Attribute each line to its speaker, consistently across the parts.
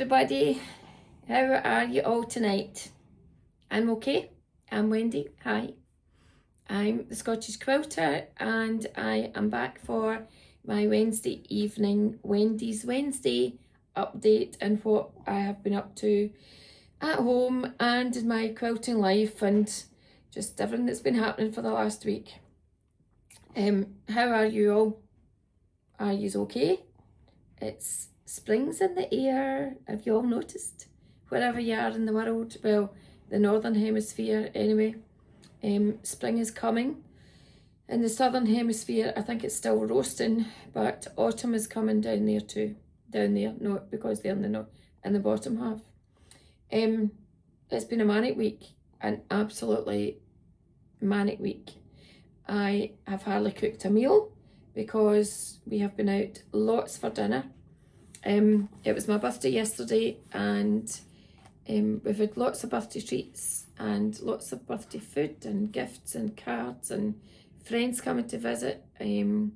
Speaker 1: everybody, how are you all tonight? I'm okay, I'm Wendy, hi. I'm the Scottish Quilter and I am back for my Wednesday evening, Wendy's Wednesday update and what I have been up to at home and in my quilting life and just everything that's been happening for the last week. How are you all? Are you okay? It's spring's in the air, have you all noticed? Wherever you are in the world, well, the northern hemisphere anyway, spring is coming. In the southern hemisphere, I think it's still roasting, but autumn is coming down there too. Down there, not because they're in the north, in the bottom half. It's been a manic week, an absolutely manic week. I have hardly cooked a meal because we have been out lots for dinner. It was my birthday yesterday and we've had lots of birthday treats and lots of birthday food and gifts and cards and friends coming to visit and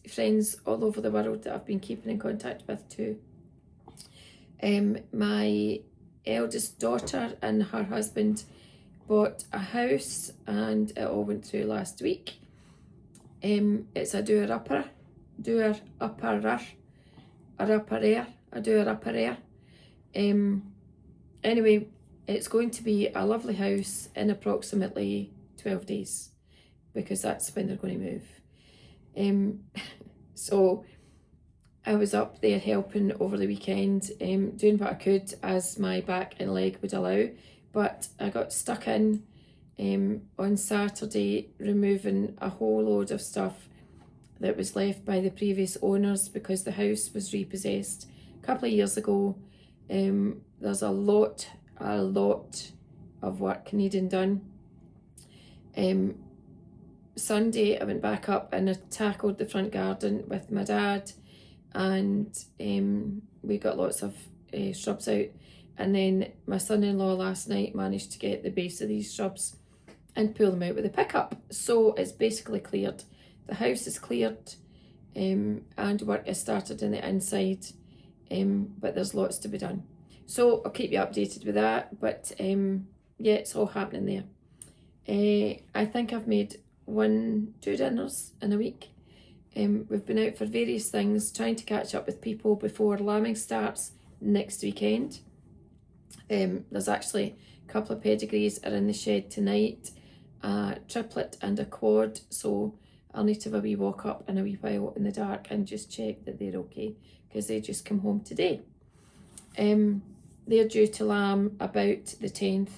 Speaker 1: friends all over the world that I've been keeping in contact with too. My eldest daughter and her husband bought a house and it all went through last week. It's a doer-upper. Anyway, it's going to be a lovely house in approximately 12 days because that's when they're going to move. So I was up there helping over the weekend, doing what I could as my back and leg would allow, but I got stuck in on Saturday removing a whole load of stuff that was left by the previous owners because the house was repossessed a couple of years ago. There's a lot of work needing done. Sunday I went back up and I tackled the front garden with my dad and we got lots of shrubs out, and then my son-in-law last night managed to get the base of these shrubs and pull them out with a pickup. So it's basically cleared. The house is cleared and work is started in the inside, but there's lots to be done. So I'll keep you updated with that, but yeah, it's all happening there. I think I've made 2 dinners in a week. We've been out for various things, trying to catch up with people before lambing starts next weekend. There's actually a couple of pedigrees are in the shed tonight, a triplet and a quad, so I'll need to have a wee walk up in a wee while in the dark and just check that they're okay because they just come home today. They're due to lamb about the 10th.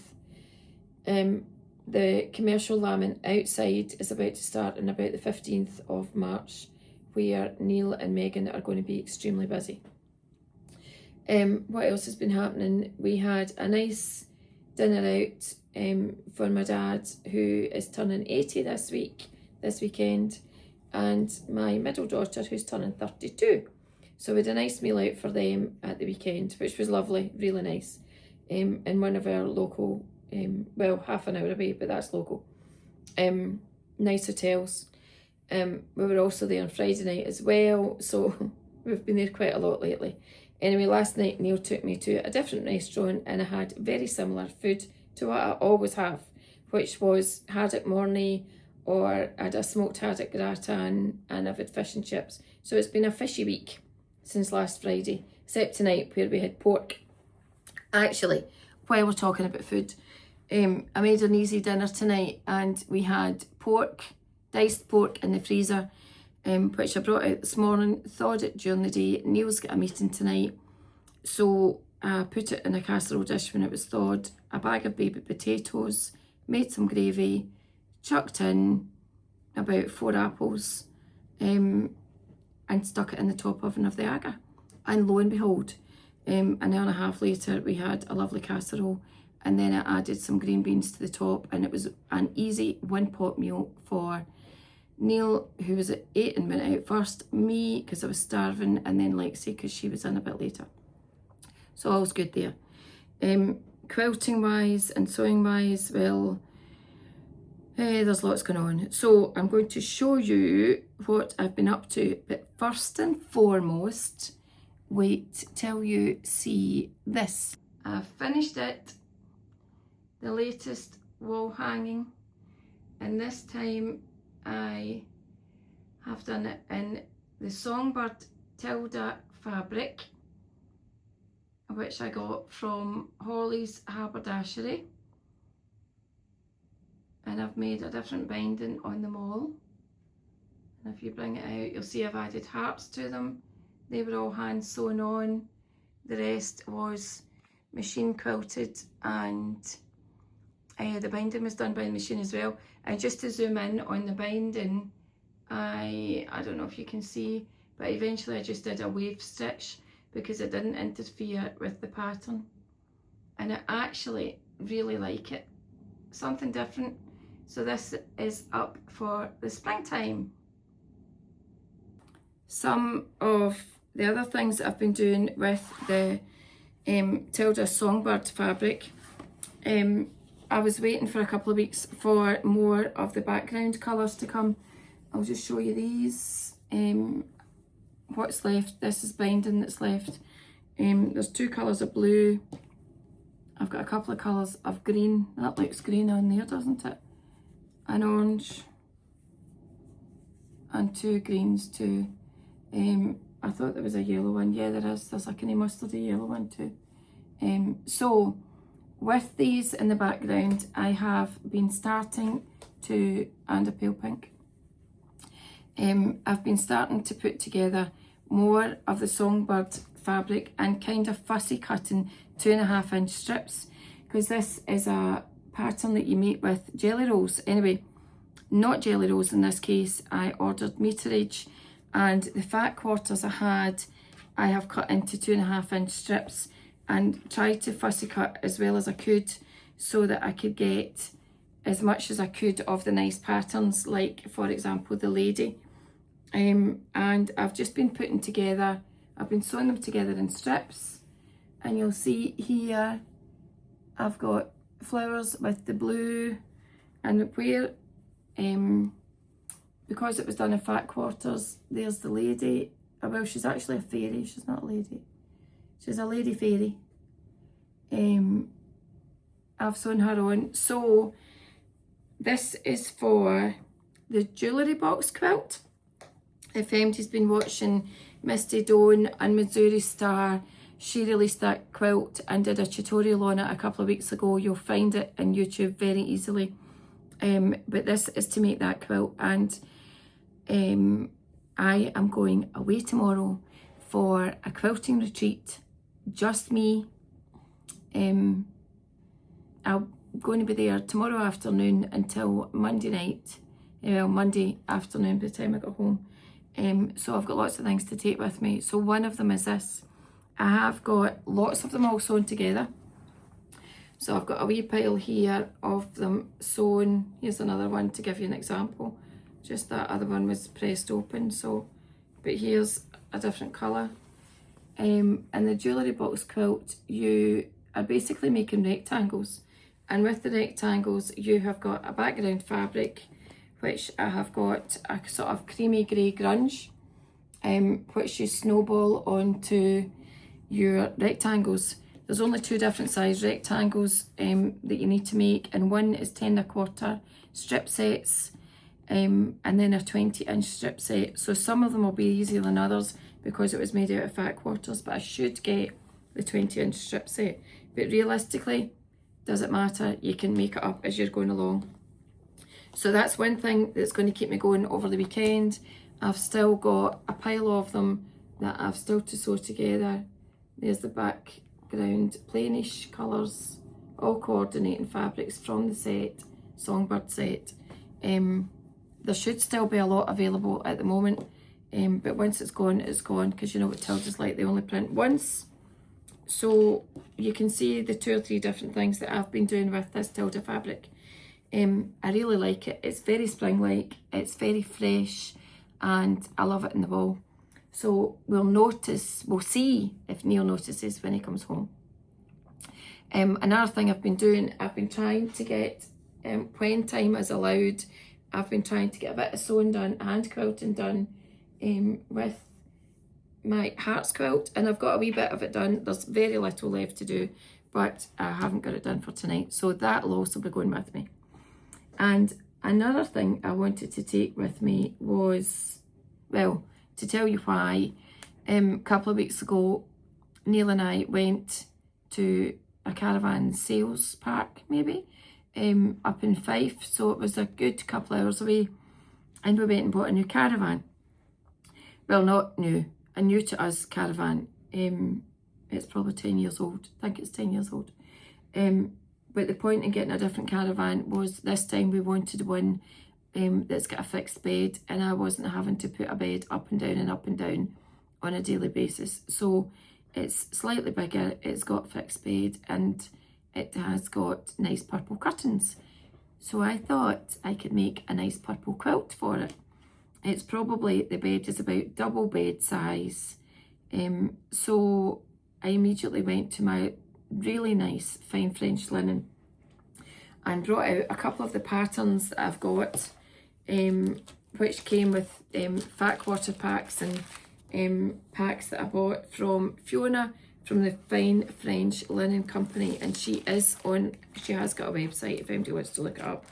Speaker 1: The commercial lambing outside is about to start on about the 15th of March, where Neil and Megan are going to be extremely busy. What else has been happening? We had a nice dinner out for my dad, who is turning 80 this weekend, and my middle daughter, who's turning 32. So we had a nice meal out for them at the weekend, which was lovely, really nice, in one of our local, well, half an hour away, but that's local, nice hotels. We were also there on Friday night as well, so we've been there quite a lot lately. Anyway, last night Neil took me to a different restaurant and I had very similar food to what I always have, which was haddock mornay, or I had a smoked haddock gratin, and I've had fish and chips. So it's been a fishy week since last Friday, except tonight where we had pork. Actually, while we're talking about food, I made an easy dinner tonight and we had pork, diced pork in the freezer, which I brought out this morning, thawed it during the day. Neil's got a meeting tonight, so I put it in a casserole dish when it was thawed, a bag of baby potatoes, made some gravy, chucked in about 4 apples, and stuck it in the top oven of the Aga. And lo and behold, an hour and a half later we had a lovely casserole, and then I added some green beans to the top, and it was an easy 1-pot meal for Neil, who was at 8 and went out first, me because I was starving, and then Lexi because she was in a bit later. So all's good there. Quilting wise and sewing wise, well, there's lots going on. So I'm going to show you what I've been up to, but first and foremost, wait till you see this. I've finished it, the latest wall hanging, and this time I have done it in the Songbird Tilda fabric, which I got from Holly's Haberdashery, and I've made a different binding on them all. And if you bring it out, you'll see I've added hearts to them. They were all hand sewn on. The rest was machine quilted, and the binding was done by the machine as well. And just to zoom in on the binding, I don't know if you can see, but eventually I just did a wave stitch because it didn't interfere with the pattern, and I actually really like it, something different. So this is up for the springtime. Some of the other things that I've been doing with the Tilda Songbird fabric, I was waiting for a couple of weeks for more of the background colours to come. I'll just show you these. What's left, this is binding that's left. There's 2 colours of blue. I've got a couple of colours of green. That looks green on there, doesn't it? An orange. And 2 greens too. I thought there was a yellow one. Yeah, there is. There's a kind of mustardy yellow one too. So with these in the background, I have been starting to, and a pale pink. I've been starting to put together more of the Songbird fabric and kind of fussy cutting 2.5 inch strips, because this is a pattern that you make with jelly rolls. Anyway, not jelly rolls in this case. I ordered meterage, and the fat quarters I have cut into 2.5 inch strips and tried to fussy cut as well as I could so that I could get as much as I could of the nice patterns, like for example the lady. And I've just been putting together, I've been sewing them together in strips, and you'll see here I've got flowers with the blue, and where because it was done in fat quarters, there's the lady. Well, she's actually a fairy, she's not a lady, she's a lady fairy. I've sewn her on. So this is for the jewellery box quilt. If anybody's been watching Misty Dawn and Missouri Star, she released that quilt and did a tutorial on it a couple of weeks ago. You'll find it on YouTube very easily. But this is to make that quilt, and I am going away tomorrow for a quilting retreat, just me. I'm going to be there tomorrow afternoon until Monday night, well, Monday afternoon by the time I get home. So I've got lots of things to take with me. So one of them is this. I have got lots of them all sewn together. So I've got a wee pile here of them sewn. Here's another one to give you an example. Just that other one was pressed open. So, but here's a different colour. And the jewellery box quilt, you are basically making rectangles. And with the rectangles, you have got a background fabric, which I have got a sort of creamy grey grunge, which you snowball onto your rectangles. There's only 2 different size rectangles that you need to make, and one is 10 1/4 strip sets, and then a 20 inch strip set. So some of them will be easier than others because it was made out of fat quarters, but I should get the 20 inch strip set. But realistically, does it matter? You can make it up as you're going along. So that's one thing that's going to keep me going over the weekend. I've still got a pile of them that I've still to sew together. There's the background, plainish colours, all coordinating fabrics from the set, Songbird set. There should still be a lot available at the moment, but once it's gone, because you know what Tilda's like, they only print once. So you can see the 2 or 3 different things that I've been doing with this Tilda fabric. I really like it. It's very spring-like, it's very fresh, and I love it in the wall. So we'll see if Neil notices when he comes home. Another thing I've been doing, I've been trying to get, when time is allowed, I've been trying to get a bit of sewing done, hand quilting done, with my Hearts quilt, and I've got a wee bit of it done. There's very little left to do, but I haven't got it done for tonight, so that'll also be going with me. And another thing I wanted to take with me was, well, to tell you why, a couple of weeks ago, Neil and I went to a caravan sales park, maybe, up in Fife, so it was a good couple of hours away, and we went and bought a new caravan. Well, not new, a new to us caravan. It's probably 10 years old. I think it's 10 years old. But the point in getting a different caravan was this time we wanted one that's got a fixed bed, and I wasn't having to put a bed up and down on a daily basis. So it's slightly bigger, it's got fixed bed, and it has got nice purple curtains. So I thought I could make a nice purple quilt for it. It's probably, the bed is about double bed size. So I immediately went to my really nice fine French linen and brought out a couple of the patterns that I've got, which came with fat quarter packs and packs that I bought from Fiona from the Fine French Linen Company, and she has got a website if anybody wants to look it up.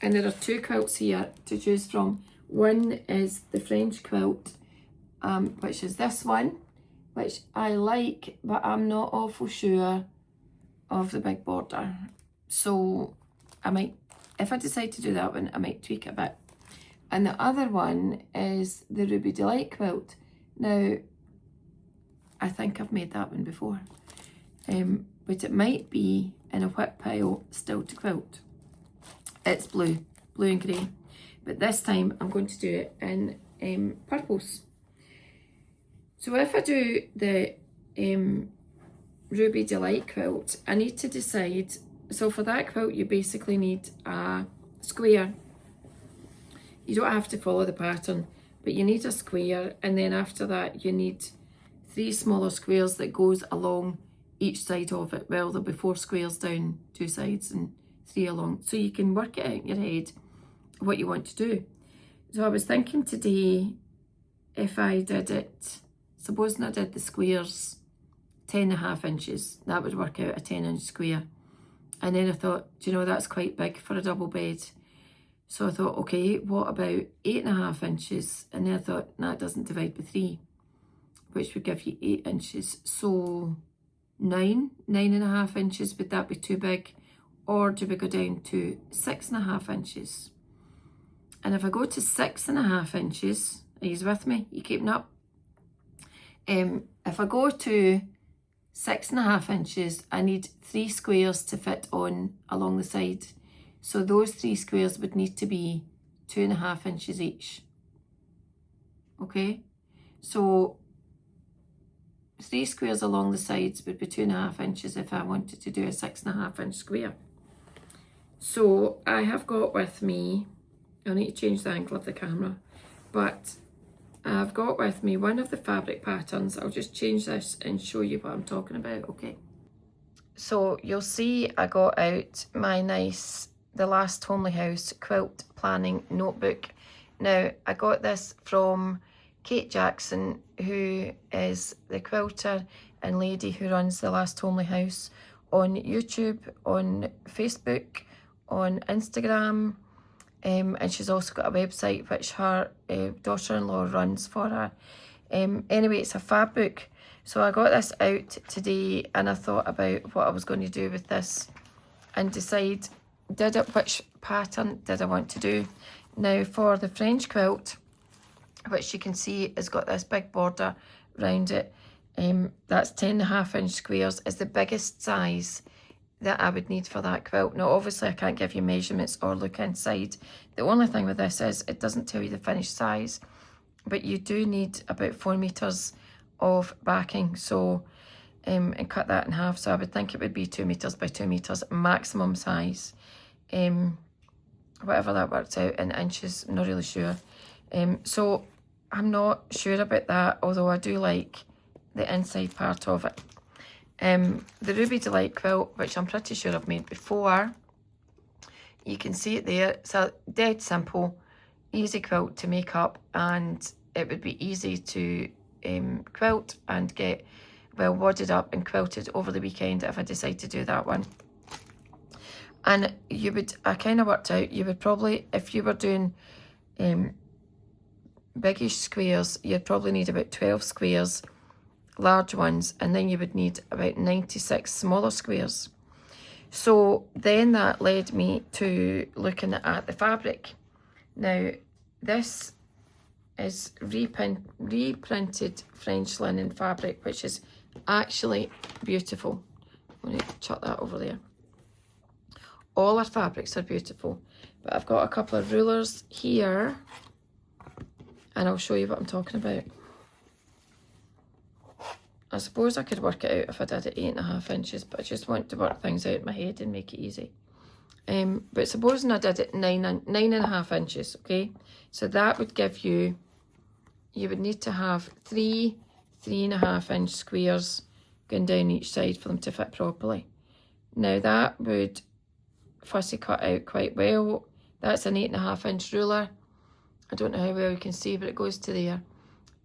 Speaker 1: And there are two quilts here to choose from. One is the French quilt, which is this one, which I like, but I'm not awful sure of the big border. So I might, if I decide to do that one, I might tweak it a bit. And the other one is the Ruby Delight quilt. Now, I think I've made that one before, but it might be in a whip pile still to quilt. It's blue and grey, but this time I'm going to do it in purples. So if I do the Ruby Delight quilt, I need to decide, so for that quilt you basically need a square. You don't have to follow the pattern, but you need a square, and then after that you need 3 smaller squares that goes along each side of it. Well, there'll be 4 squares down 2 sides and 3 along, so you can work it out in your head what you want to do. So I was thinking today, if I did it, supposing I did the squares 10.5 inches, that would work out a 10-inch square. And then I thought, do you know, that's quite big for a double bed. So I thought, okay, what about 8.5 inches? And then I thought, no, it doesn't divide by 3, which would give you 8 inches. So 9.5 inches, would that be too big? Or do we go down to 6.5 inches? And if I go to 6.5 inches, are you with me? You keeping up? If I go to 6.5 inches, I need 3 squares to fit on along the side. So those 3 squares would need to be 2.5 inches each. Okay, so 3 squares along the sides would be 2.5 inches if I wanted to do a 6.5 inch square. So I have got with me, I need to change the angle of the camera, but I've got with me one of the fabric patterns. I'll just change this and show you what I'm talking about, okay? So you'll see I got out my nice The Last Homely House quilt planning notebook. Now, I got this from Kate Jackson, who is the quilter and lady who runs The Last Homely House on YouTube, on Facebook, on Instagram, and she's also got a website which her daughter-in-law runs for her. Anyway, it's a fab book. So I got this out today, and I thought about what I was going to do with this and decide, which pattern did I want to do. Now, for the French quilt, which you can see has got this big border around it, that's 10.5 inch squares is the biggest size that I would need for that quilt. Now, obviously, I can't give you measurements or look inside. The only thing with this is it doesn't tell you the finished size, but you do need about 4 meters of backing. So, and cut that in half. So I would think it would be 2 meters by 2 meters maximum size. Whatever that works out in inches, I'm not really sure. So I'm not sure about that, although I do like the inside part of it. The Ruby Delight quilt, which I'm pretty sure I've made before, you can see it there. It's a dead simple, easy quilt to make up, and it would be easy to quilt and get well wadded up and quilted over the weekend if I decide to do that one. And I kind of worked out, you would probably, if you were doing biggish squares, you'd probably need about 12 squares, large ones, and then you would need about 96 smaller squares. So then that led me to looking at the fabric. Now, this is reprinted French linen fabric, which is actually beautiful. I'm going to chuck that over there. All our fabrics are beautiful, but I've got a couple of rulers here, and I'll show you what I'm talking about. I suppose I could work it out if I did it 8.5 inches, but I just want to work things out in my head and make it easy. But supposing I did it 9.5 inches, okay? So that would give you would need to have 3.5 inch squares going down each side for them to fit properly. Now that would fussy cut out quite well. That's an 8.5 inch ruler. I don't know how well you can see, but it goes to there.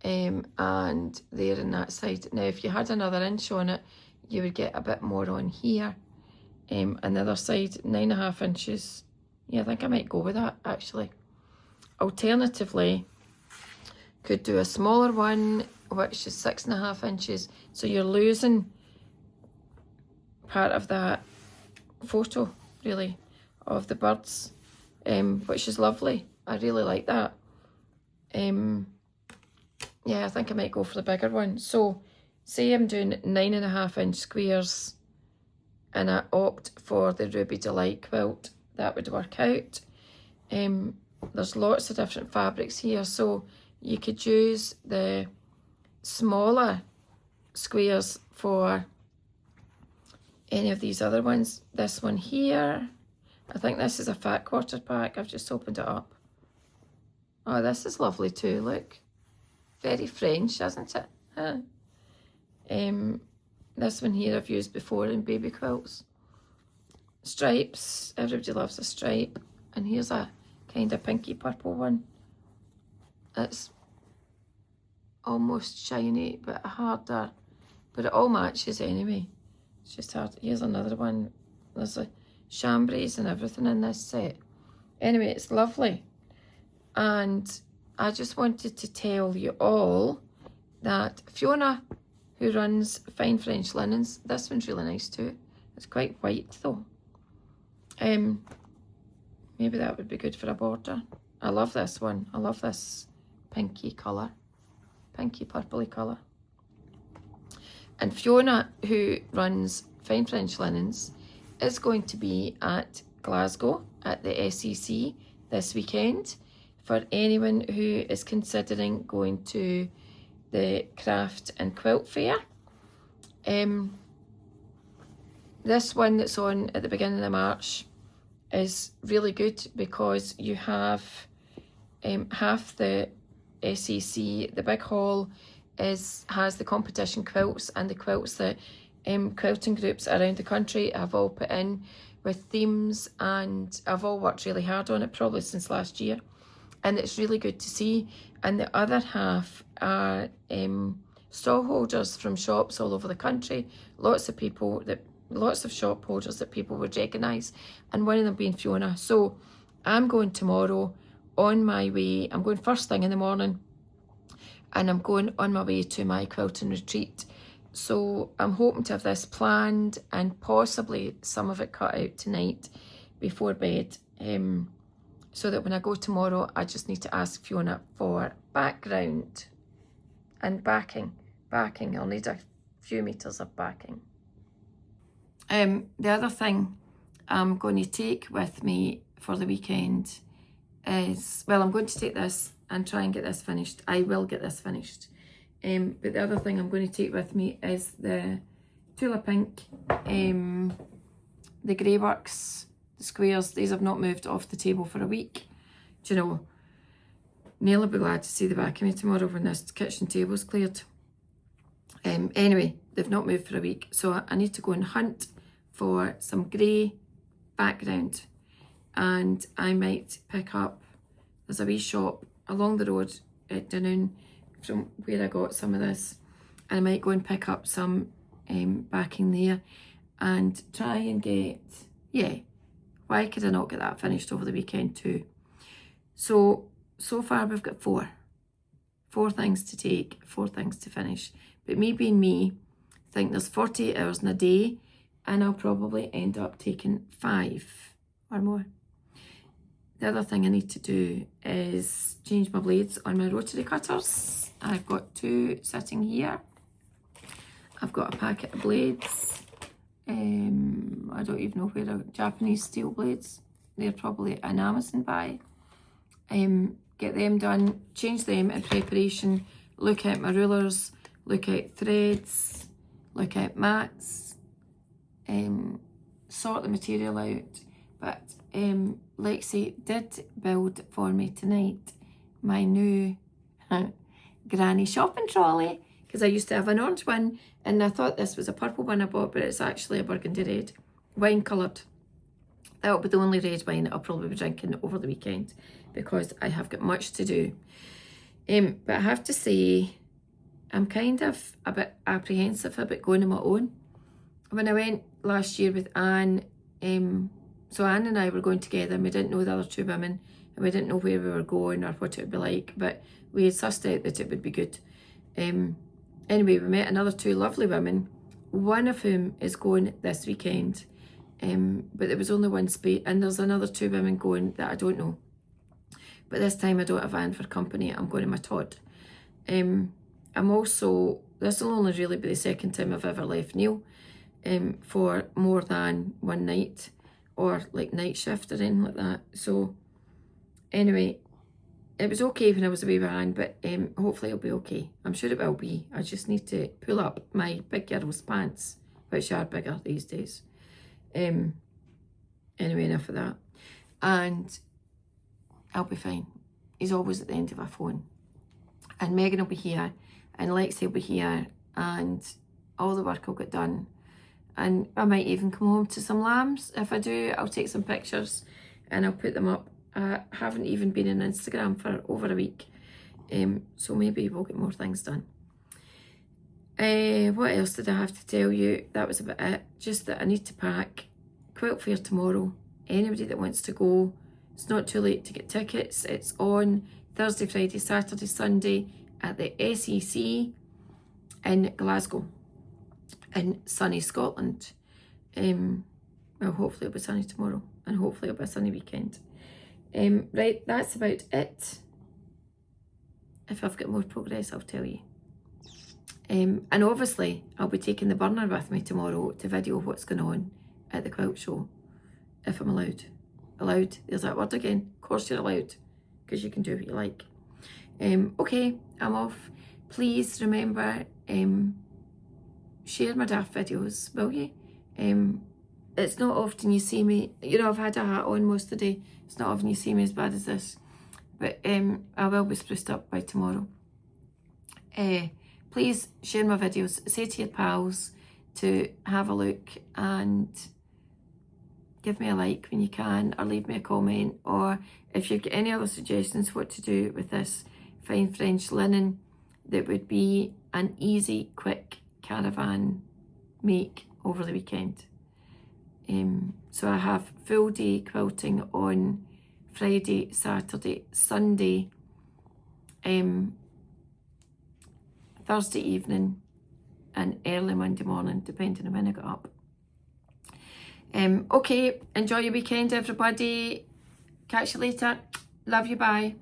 Speaker 1: And there on that side. Now if you had another inch on it, you would get a bit more on here. And the other side, 9.5 inches. Yeah, I think I might go with that actually. Alternatively, could do a smaller one, which is 6.5 inches. So you're losing part of that photo, really, of the birds, which is lovely. I really like that. Yeah, I think I might go for the bigger one. So, say I'm doing 9.5 inch squares and I opt for the Ruby Delight quilt, that would work out. There's lots of different fabrics here, so you could use the smaller squares for any of these other ones. This one here, I think this is a fat quarter pack. I've just opened it up. Oh, this is lovely too, look. Very French, isn't it? Huh? This one here I've used before in baby quilts. Stripes, everybody loves a stripe. And here's a kind of pinky purple one. It's almost shiny, but harder. But it all matches anyway. It's just hard. Here's another one. There's a chambres and everything in this set. Anyway, it's lovely. And I just wanted to tell you all that Fiona, who runs Fine French Linens, this one's really nice too. It's quite white though. Maybe that would be good for a border. I love this one. I love this pinky colour. Pinky purpley colour. And Fiona, who runs Fine French Linens, is going to be at Glasgow at the SEC this weekend. For anyone who is considering going to the craft and quilt fair. This one that's on at the beginning of March is really good because you have half the SEC, the big hall has the competition quilts, and the quilts that quilting groups around the country have all put in with themes, and I've all worked really hard on it, probably since last year. And it's really good to see. And the other half are stall holders from shops all over the country. Lots of shop holders that people would recognise, and one of them being Fiona. So I'm going tomorrow on my way. I'm going first thing in the morning, and I'm going on my way to my quilting retreat. So I'm hoping to have this planned and possibly some of it cut out tonight before bed. So that when I go tomorrow, I just need to ask Fiona for background and backing. I'll need a few metres of backing. The other thing I'm going to take with me for the weekend is, well, I'm going to take this and try and get this finished. I will get this finished. But the other thing I'm going to take with me is the Tula Pink, the Grey Works, the squares. These have not moved off the table for a week. Do you know, Neil will be glad to see the back of me tomorrow when this kitchen table's cleared. Anyway, they've not moved for a week, so I need to go and hunt for some grey background, and I might pick up, there's a wee shop along the road at Dunoon from where I got some of this, and I might go and pick up some backing there and try and get, yeah, why could I not get that finished over the weekend too? So far we've got four things to take, 4 things to finish. But me being me, I think there's 48 hours in a day, and I'll probably end up taking 5 or more. The other thing I need to do is change my blades on my rotary cutters. I've got 2 sitting here. I've got a packet of blades. I don't even know where they're, Japanese steel blades. They're probably an Amazon buy. Get them done, change them in preparation, look at my rulers, look at threads, look at mats, sort the material out. But Lexi did build for me tonight my new granny shopping trolley, because I used to have an orange one and I thought this was a purple one I bought, but it's actually a burgundy red, wine coloured. That'll be the only red wine I'll probably be drinking over the weekend, because I have got much to do. But I have to say, I'm kind of a bit apprehensive about going on my own. When I went last year with Anne, so Anne and I were going together, and we didn't know the other 2 women, and we didn't know where we were going or what it would be like, but we had sussed out that it would be good. Anyway, we met another 2 lovely women, one of whom is going this weekend, but there was only one space, and there's another 2 women going that I don't know. But this time I don't have Anne for company, I'm going to my Todd. I'm also, this will only really be the second time I've ever left Neil for more than one night, or like night shift or anything like that. So anyway, it was okay when I was away with Anne, but hopefully it'll be okay. I'm sure it will be. I just need to pull up my big girl's pants, which are bigger these days. Anyway, enough of that. And I'll be fine. He's always at the end of my phone. And Megan will be here, and Lexi will be here, and all the work will get done. And I might even come home to some lambs. If I do, I'll take some pictures and I'll put them up. I haven't even been on Instagram for over a week, so maybe we'll get more things done. What else did I have to tell you? That was about it. Just that I need to pack. Quilt fair tomorrow. Anybody that wants to go, it's not too late to get tickets. It's on Thursday, Friday, Saturday, Sunday at the SEC in Glasgow, in sunny Scotland. Well, hopefully it'll be sunny tomorrow, and hopefully it'll be a sunny weekend. Right, that's about it. If I've got more progress, I'll tell you. And obviously, I'll be taking the burner with me tomorrow to video what's going on at the quilt show, if I'm allowed. Allowed, there's that word again. Of course you're allowed, because you can do what you like. Okay, I'm off. Please remember, share my daft videos, will you? It's not often you see me, you know, I've had a hat on most of the day. It's not often you see me as bad as this. But I will be spruced up by tomorrow. Please share my videos. Say to your pals to have a look and give me a like when you can, or leave me a comment, or if you've got any other suggestions what to do with this fine French linen that would be an easy, quick caravan make over the weekend. So I have full day quilting on Friday, Saturday, Sunday, Thursday evening and early Monday morning, depending on when I got up. Okay, enjoy your weekend everybody. Catch you later. Love you, bye.